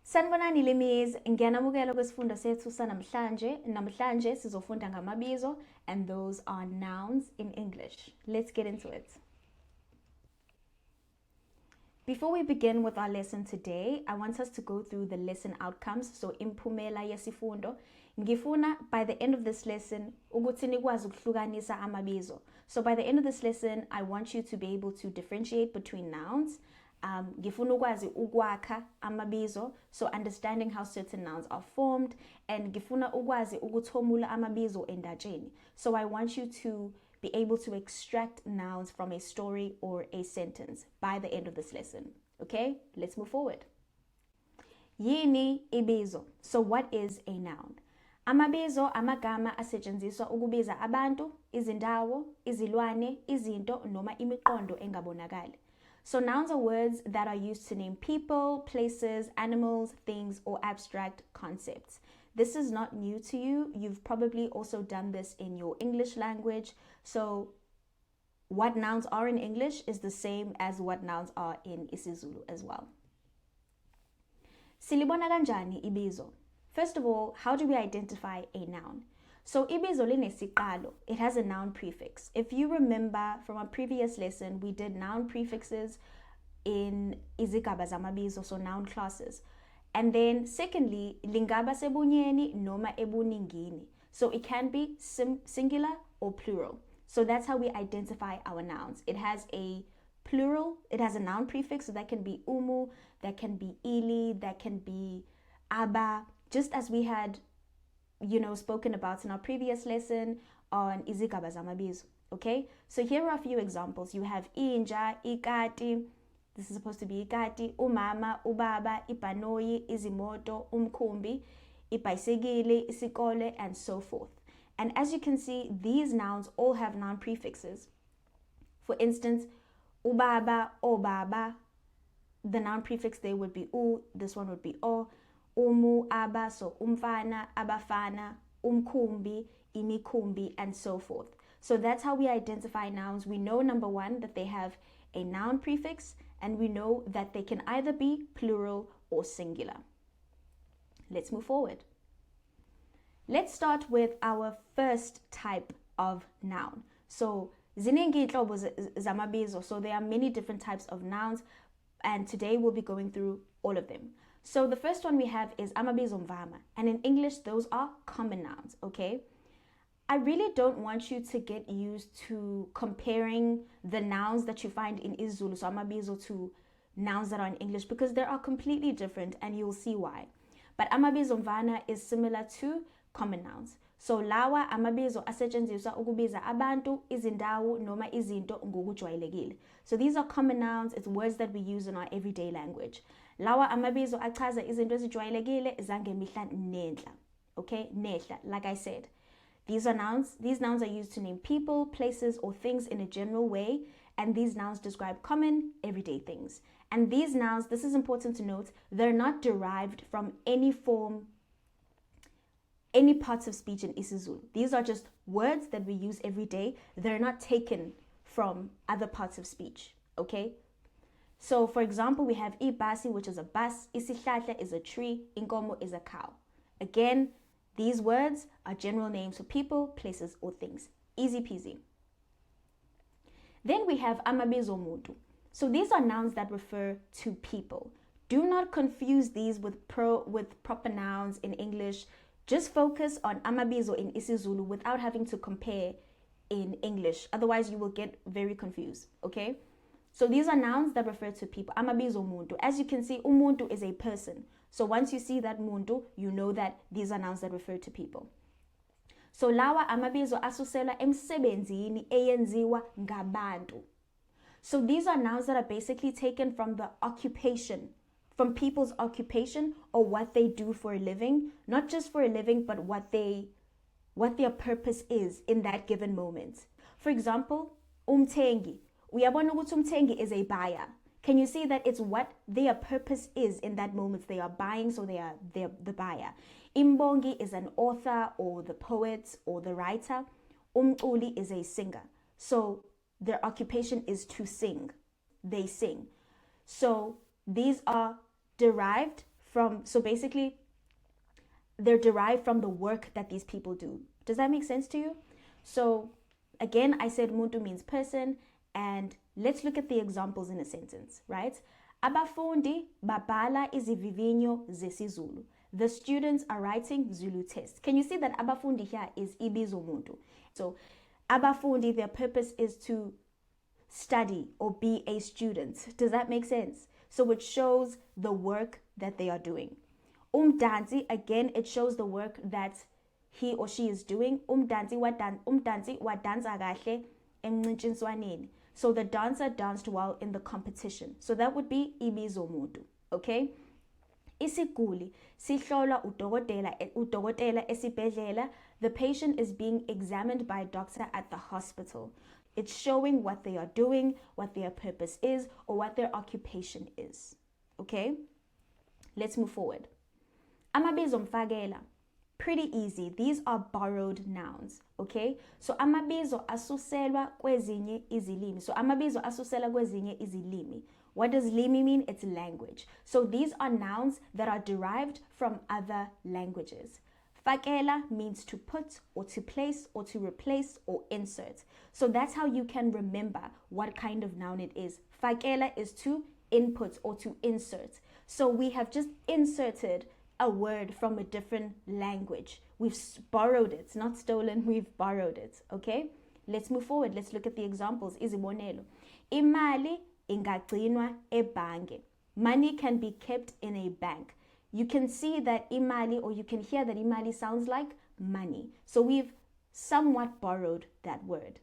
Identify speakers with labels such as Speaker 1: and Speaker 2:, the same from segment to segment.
Speaker 1: Sanibonani Limis, ngiyanamukela kwesifundo sethu sanamhlanje. Namhlanje sizofunda ngamabizo and those are nouns in English. Let's get into it. Before we begin with our lesson today, I want us to go through the lesson outcomes. So impumela yesifundo. Ngifuna by the end of this lesson ukuthi nikwazi ukuhlukanisa amabizo. So by the end of this lesson, I want you to be able to differentiate between nouns. Ngifuna ukwazi ukwakha amabizo, so understanding how certain nouns are formed, and ngifuna ukwazi ukuthomula amabizo endatsheni. So I want you to be able to extract nouns from a story or a sentence by the end of this lesson. Okay, let's move forward. Yini ibizo? So what is a noun? Amabizo amagama asetshenziswa ukubiza abantu, izindawo, izilwane, izinto noma imiqondo engabonakali. So nouns are words that are used to name people, places, animals, things, or abstract concepts. This is not new to you. You've probably also done this in your English language. So what nouns are in English is the same as what nouns are in Isizulu as well. Silibona kanjani ibizo? First of all, how do we identify a noun? So ibizo linesiqalo, it has a noun prefix. If you remember from a previous lesson, we did noun prefixes in izigaba zamabizo, so noun classes. And then secondly, lingaba sebunyeni noma ebuningini. So it can be singular or plural. So that's how we identify our nouns. It has a plural, it has a noun prefix, so that can be umu, that can be ili, that can be aba, just as we had spoken about in our previous lesson on izigaba zamabizo. Okay, so here are a few examples. You have inja, ikati, this is supposed to be ikati, umama, ubaba, ibhanoyi, izimoto, umkhumbi, ibhayisekile, isikole, and so forth. And as you can see, these nouns all have noun prefixes. For instance, ubaba, obaba, the noun prefix there would be u, this one would be o. Umu, aba, so umfana, abafana, umkhumbi, imikhumbi, and so forth. So that's how we identify nouns. We know, number one, that they have a noun prefix, and we know that they can either be plural or singular. Let's move forward. Let's start with our first type of noun. So ziningi inhlobo zamabizo, so there are many different types of nouns, and today we'll be going through all of them. So the first one we have is Amabizomvama, and in English those are common nouns. Okay, I really don't want you to get used to comparing the nouns that you find in Isizulu, so Amabizo, to nouns that are in English, because they are completely different, and you'll see why. But Amabizomvana is similar to common nouns. So lawa amabizo asetshenziswa ukubiza abantu, izindawo noma izinto ngokujwayelekile. So these are common nouns. It's words that we use in our everyday language. Lawa amabizo achaza izinto ezijwayelekile zangemihla nenhla. Okay, nehla, like I said. These are nouns. These nouns are used to name people, places, or things in a general way, and these nouns describe common, everyday things. And these nouns, this is important to note, they're not derived from any form, any parts of speech in Isizulu. These are just words that we use every day. They're not taken from other parts of speech, okay? So, for example, we have ibasi, which is a bus, isihlahla is a tree, inkomo is a cow. Again, these words are general names for people, places, or things. Easy peasy. Then we have Amabizomuntu. So these are nouns that refer to people. Do not confuse these with proper nouns in English. Just focus on Amabizo in Isizulu without having to compare in English. Otherwise, you will get very confused, okay? So these are nouns that refer to people. Amabizomuntu. As you can see, umuntu is a person. So once you see that muntu, you know that these are nouns that refer to people. So lawa amabizo asusela emsebenzini eyenziwa ngabantu. So these are nouns that are basically taken from the occupation, from people's occupation or what they do for a living, not just for a living, but what their purpose is in that given moment. For example, umthengi. Uyabona ukuthi umthengi is a buyer. Can you see that it's what their purpose is in that moment? They are buying, so they're the buyer. Imbongi is an author or the poet or the writer. Umculi is a singer. So their occupation is to sing. They sing. So these are derived from, so basically they're derived from the work that these people do. Does that make sense to you? So again, I said muntu means person, and let's look at the examples in a sentence, right? Abafundi babhala izivivinyo zesiZulu. The students are writing Zulu tests. Can you see that abafundi here is Ibizomuntu? So abafundi, their purpose is to study or be a student. Does that make sense? So it shows the work that they are doing. Umdansi, again, it shows the work that he or she is doing. Umdansi wadansa kahle emncintiswaneni. So the dancer danced well in the competition. So that would be Ibizomuntu, okay? Isiguli sihlola udokotela esibhedlela. The patient is being examined by a doctor at the hospital. It's showing what they are doing, what their purpose is, or what their occupation is. Okay? Let's move forward. Amabizomfakela. Pretty easy. These are borrowed nouns. Okay? So amabizo asuselwa kwezinye izilimi. So amabizo asusela kwezinye izilimi. What does limi mean? It's language. So these are nouns that are derived from other languages. Fakela means to put or to place or to replace or insert. So that's how you can remember what kind of noun it is. Fakela is to input or to insert. So we have just inserted a word from a different language. We've borrowed it. It's not stolen, we've borrowed it. Okay? Let's move forward. Let's look at the examples. Izibonelo. Imali ingagcinwa ebhange. Money can be kept in a bank. You can see that imali, or you can hear that imali sounds like money. So we've somewhat borrowed that word.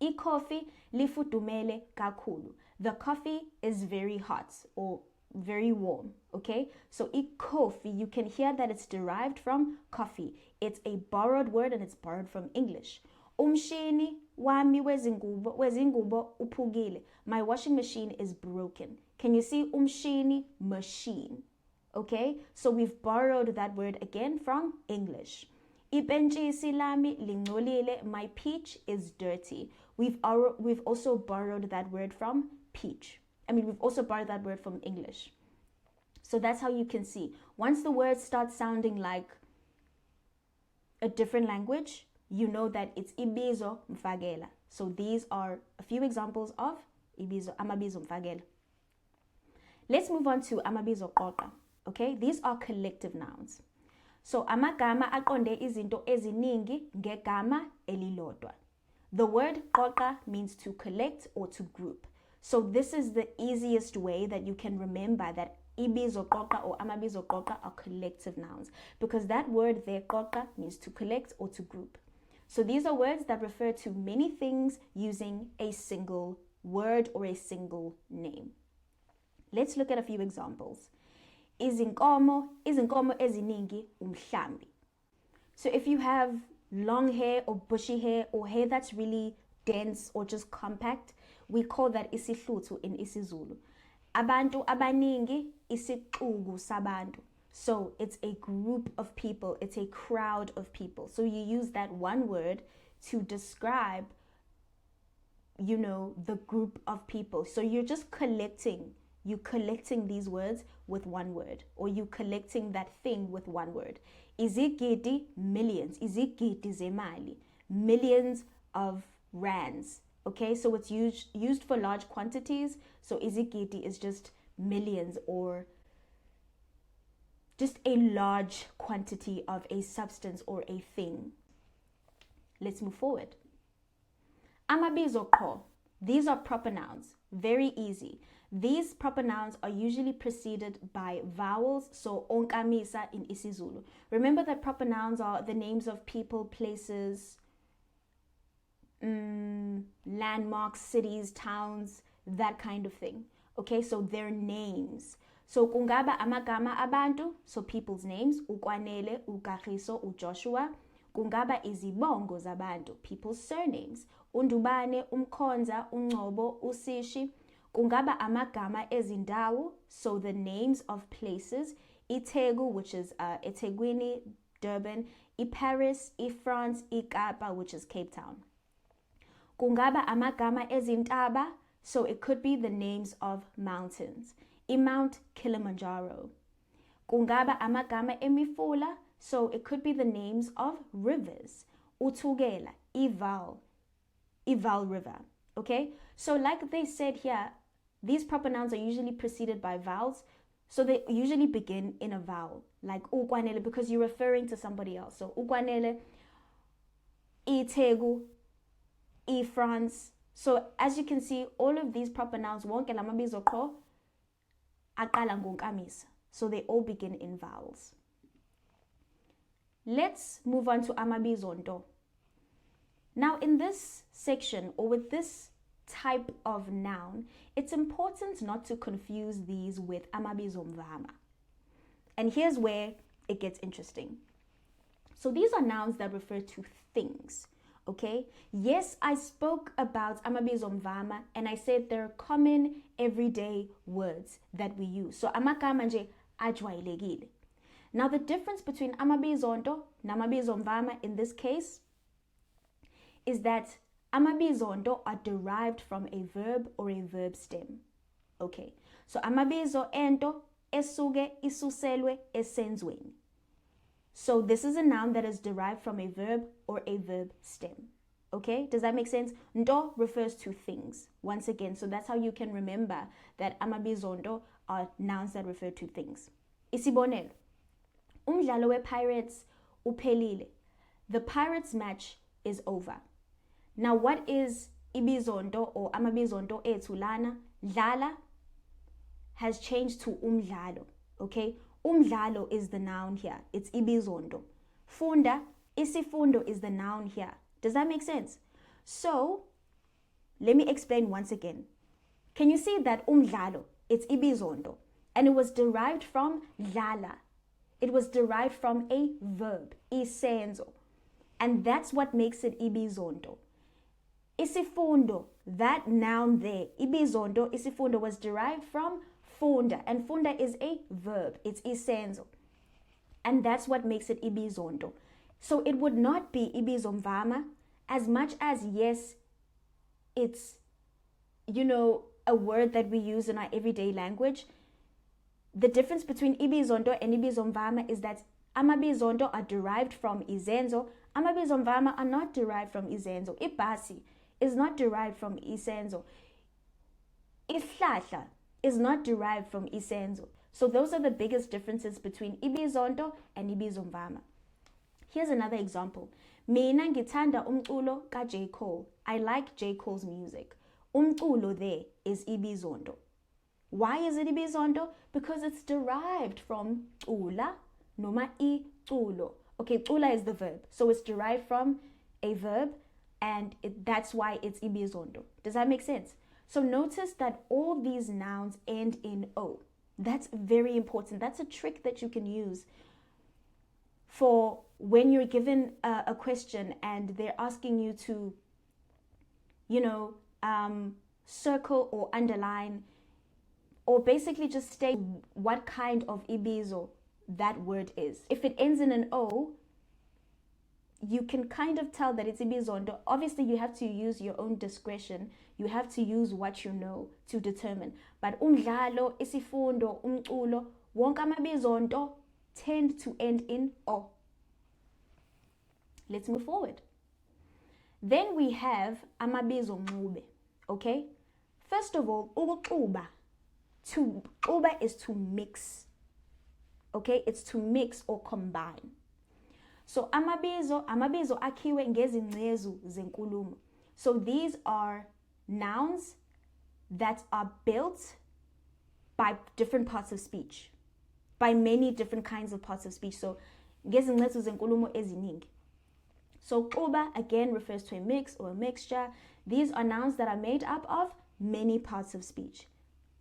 Speaker 1: Ikofi lifudumele kakhulu. The coffee is very hot or very warm, okay? So ikofi, you can hear that it's derived from coffee. It's a borrowed word and it's borrowed from English. Umshini wami wezingubo uphukile. My washing machine is broken. Can you see umshini, machine? Okay, so we've borrowed that word again from English. Ipentshisi lami lingcolile. My peach is dirty. We've also borrowed that word from peach. We've also borrowed that word from English. So that's how you can see. Once the words start sounding like a different language, you know that it's Amabizomfakela. So these are a few examples of Amabizomfakela. Let's move on to Amabizoqoqa. Okay, these are collective nouns. So amagama aqonde izinto eziningi ngegama elilodwa. The word qoqa means to collect or to group. So this is the easiest way that you can remember that Ibizoqoqa or Amabizoqoqa are collective nouns, because that word there, qoqa, means to collect or to group. So these are words that refer to many things using a single word or a single name. Let's look at a few examples. Izinkomo eziningi umhlambi. So if you have long hair or bushy hair or hair that's really dense or just compact, we call that isihluthu in Isizulu. Abantu abaningi isixuku sabantu. So it's a group of people, it's a crowd of people. So you use that one word to describe, the group of people. So you're just collecting these words with one word, or you collecting that thing with one word. Izigidi, millions. Izigidi zemali, millions of rands. Okay, so it's used for large quantities. So izigidi is just millions, or just a large quantity of a substance or a thing. Let's move forward. Amabizoqho. These are proper nouns. Very easy. These proper nouns are usually preceded by vowels, so onkamisa in Isizulu. Remember that proper nouns are the names of people, places, landmarks, cities, towns, that kind of thing. Okay, so they're names. So kungaba amagama abantu, so people's names, ukwanele, ukagiso, uJoshua. Kungaba izibongo zabantu, people's surnames. Undubane, umkhonza, ungcobo, usishi. Kungaba amagama ezindawo, so the names of places. Itegu, which is eThekwini, Durban. IParis, iFrance, iKapa, which is Cape Town. Kungaba amagama ezintaba, so it could be the names of mountains. Mount Kilimanjaro. Kungaba amagama emifula, so it could be the names of rivers. Uthukela, Ival River. Okay, so like they said here, these proper nouns are usually preceded by vowels, so they usually begin in a vowel, like ukwanele, because you're referring to somebody else. So ukwanele, itegu, France. So as you can see, all of these proper nouns wonke lamabizoqho aqala ngonkamisa. So they all begin in vowels. Let's move on to Amabizonto. Now in this section, or with this type of noun, it's important not to confuse these with Amabizomvama. And here's where it gets interesting. So these are nouns that refer to things. Okay, yes, I spoke about Amabizomvama and I said they're common everyday words that we use. So amagama nje ajwayelekile. Now the difference between Amabizonto and Amabizomvama in this case is that Amabizonto are derived from a verb or a verb stem. Okay, so Amabizoento esuke isuselwe esenzweni. So this is a noun that is derived from a verb or a verb stem. Okay, does that make sense? Nto refers to things. Once again, so that's how you can remember that Amabizonto are nouns that refer to things. Isibonelo, umdlalo we-Pirates uphelile. The Pirates match is over. Now what is ibizonto or Amabizonto ethu lana? Dlala has changed to umdlalo. Okay, umdlalo is the noun here. It's ibizonto. Funda, isifundo is the noun here. Does that make sense? So let me explain once again. Can you see that umdlalo, it's ibizonto, and it was derived from dlala. It was derived from a verb, isenzo, and that's what makes it ibizonto. Isifundo, that noun there, ibizonto, isifundo, was derived from funda, and funda is a verb, it's isenzo, and that's what makes it ibizonto. So it would not be ibizomvama, as much as, yes, it's, you know, a word that we use in our everyday language. The difference between ibizonto and ibizomvama is that Amabizonto are derived from izenzo, Amabizomvama are not derived from izenzo. Ibhasi is not derived from isenzo. Ihlahla is not derived from isenzo. So those are the biggest differences between ibizonto and ibizomvama. Here's another example. Mina ngithanda umculo ka J. Cole. I like J. Cole's music. Umculo there is ibizonto. Why is it ibizonto? Because it's derived from cula noma iculo. Okay, cula is the verb. So it's derived from a verb, and that's why it's ibizonto. Does that make sense? So notice that all these nouns end in O. That's very important. That's a trick that you can use for when you're given a question and they're asking you to, you know, circle or underline, or basically just state what kind of ibizo that word is. If it ends in an O, you can kind of tell that it's ibizonto. Obviously, you have to use your own discretion. You have to use what you know to determine. But umdlalo, isifundo, umculo, wonke amabizonto tend to end in O. Let's move forward. Then we have amabizonqube. Okay? First of all, ukuxuba. Uba is to mix. Okay? It's to mix or combine. So amabizo akhiwe ngezingcezu zenkulumo. So these are nouns that are built by different parts of speech, by many different kinds of parts of speech. So ngezingcezu zenkulumo eziningi. So uba again refers to a mix or a mixture. These are nouns that are made up of many parts of speech.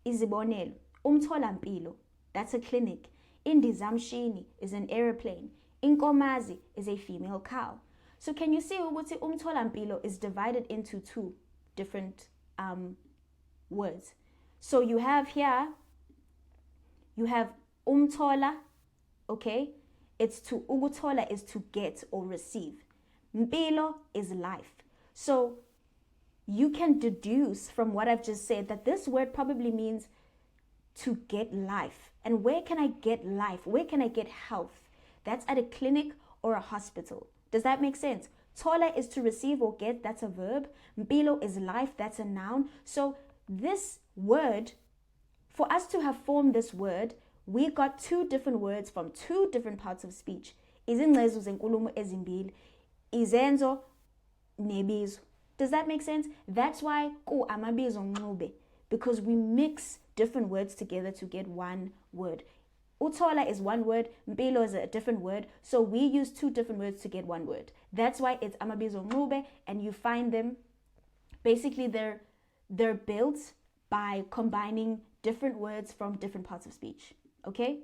Speaker 1: Izibonelo, umtholampilo, that's a clinic. Indizamshini is an airplane. Inkomazi is a female cow. So can you see ukuthi umtholampilo is divided into two different words. So you have here, you have umthola, okay? It's to, ukuthola is to get or receive. Mpilo is life. So you can deduce from what I've just said that this word probably means to get life. And where can I get life? Where can I get health? That's at a clinic or a hospital. Does that make sense? Thola is to receive or get, that's a verb. Mpilo is life, that's a noun. So this word, for us to have formed this word, we got two different words from two different parts of speech. Izingcezu zenkulumo ezimbili, izenzo nebizo. Does that make sense? That's why ku amabizonqube, because we mix different words together to get one word. Uthola is one word, mpilo is a different word, so we use two different words to get one word. That's why it's amabizonqube, and you find them, basically they're built by combining different words from different parts of speech. Okay?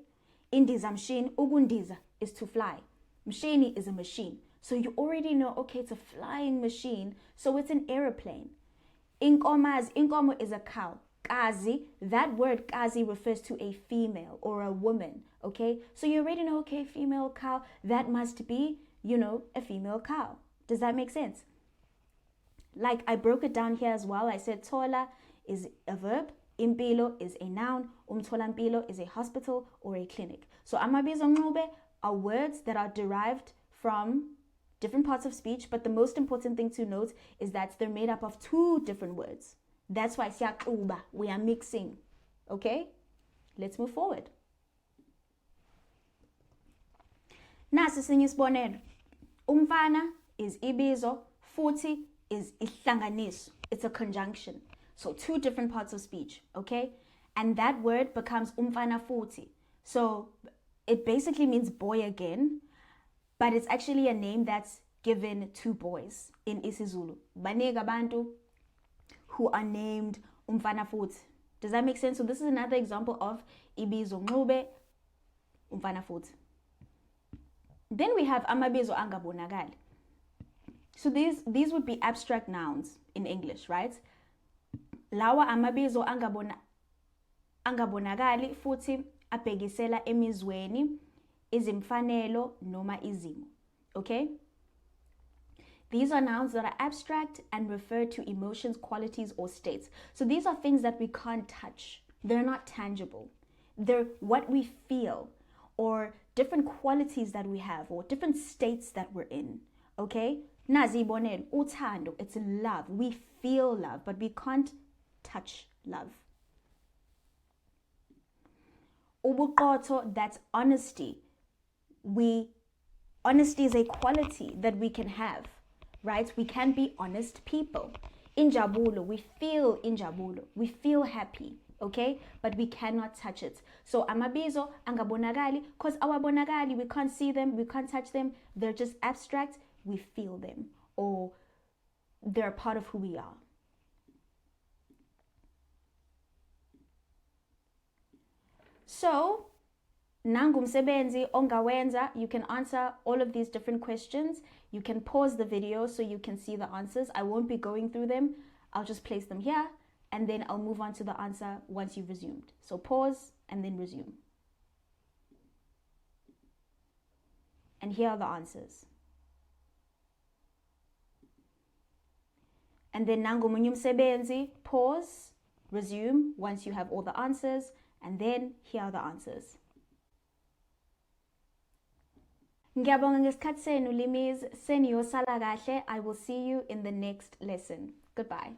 Speaker 1: Indiza mshini, ukundiza is to fly. Mshini is a machine. So you already know, okay, it's a flying machine, so it's an airplane. Inkomo is a cow. Kazi, that word kazi refers to a female or a woman, okay? So you already know, okay, female cow, that must be, a female cow. Does that make sense? Like I broke it down here as well. I said thola is a verb, impilo is a noun, umtholampilo is a hospital or a clinic. So amabizonqube are words that are derived from different parts of speech, but the most important thing to note is that they're made up of two different words. That's why siyaquba, we are mixing. Okay? Let's move forward. Nasi sinye isibonelo. Umfana is ibizo, futhi is ihlanganiso. It's a conjunction. So two different parts of speech, okay? And that word becomes umfana futhi. So it basically means boy again, but it's actually a name that's given to boys in Isizulu. Baningi abantu who are named umfana futhi. Does that make sense? So this is another example of ibizonqube, umfana futhi. Then we have Amabizo Angabonakali. So these would be abstract nouns in English, right? Lawa amabizo angabonakali futhi abhekisela emizweni, izimfanelo noma izimo. Okay? These are nouns that are abstract and refer to emotions, qualities, or states. So these are things that we can't touch. They're not tangible. They're what we feel, or different qualities that we have, or different states that we're in. Okay? Nazi bonel, uthando, it's love. We feel love, but we can't touch love. Ubuqotho, that's honesty. Honesty is a quality that we can have, right? We can be honest people. Injabulo, we feel injabulo. We feel happy, okay? But we cannot touch it. So amabizo angabonakali, because our bonakali, we can't see them, we can't touch them. They're just abstract. We feel them, or they're part of who we are. So, nangumsebenzi ongawenza, you can answer all of these different questions. You can pause the video so you can see the answers. I won't be going through them. I'll just place them here, and then I'll move on to the answer once you've resumed. So pause and then resume. And here are the answers. And then nangomunye umsebenzi, pause, resume once you have all the answers, and then here are the answers. Ngiyabonga ngesikhathi senu Limis, seniyosala kahle. I will see you in the next lesson. Goodbye.